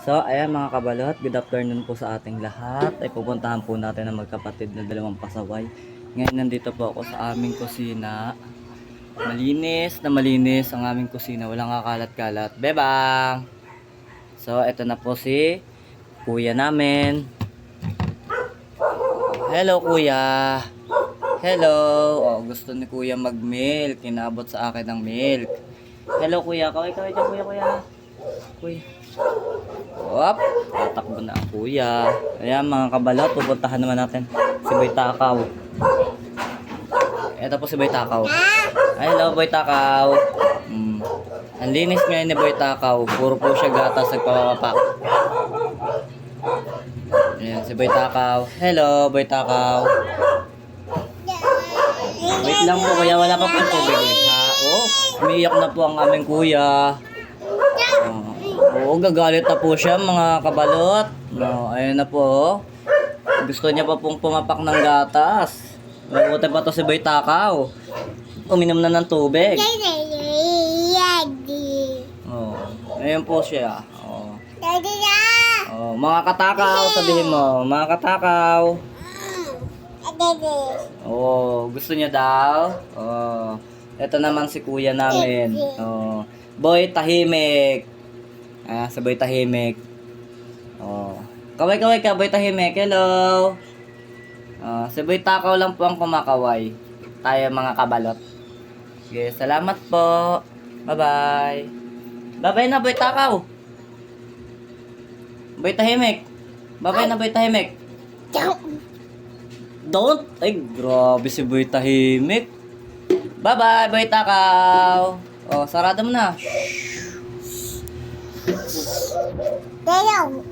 So, ayan mga kabalot, good afternoon po sa ating lahat. Ay pupuntahan po natin ang magkapatid na dalawang pasaway. Ngayon nandito po ako sa aming kusina. Malinis na malinis ang aming kusina, walang kakalat-kalat. Bebang! So, eto na po si kuya namin. Hello kuya! Hello! Oh, gusto ni kuya mag-milk. Kinabot sa akin ng milk. Hello kuya, kaway-kaway dyan kuya. Kuya. Wap, tatakbo na ang kuya. Ayan mga kabalot, pupuntahan naman natin si Boy Takaw. Ito po si Boy Takaw. Hello Boy Takaw. Ang linis ngayon ni Boy Takaw. Puro po siya gatas, nagpapapak. Ayan si Boy Takaw. Hello Boy Takaw. Wait lang po kuya, wala pa po tubig. Ha? Oh, umiiyak na po ang aming kuya. Oo, gagalit na po siya mga kabalot. No, ayun na po. Gusto niya pa pong pumapak ng gatas. Mabuti pa to si Boy Takaw. Uminom na ng tubig. Oh, ayun po siya. Oh. Oh, mga katakaw, sabihin mo. Mga katakaw. Oh, gusto niya daw. Oh, ito naman si kuya namin. Oh, Boy Tahimik. Si Boy Tahimik. Oh. Kaway-kaway ka, Boy Tahimik. Hello. Si Boy Takaw lang po ang kumakaway. Tayo mga kabalot. Sige, salamat po. Bye-bye. Bye-bye na, Boy Takaw. Boy Tahimik. Bye-bye na, Boy Tahimik. Don't. Ay, grabe si Boy Tahimik. Bye-bye, Boy Takaw. Oh, sarado mo na. Hello.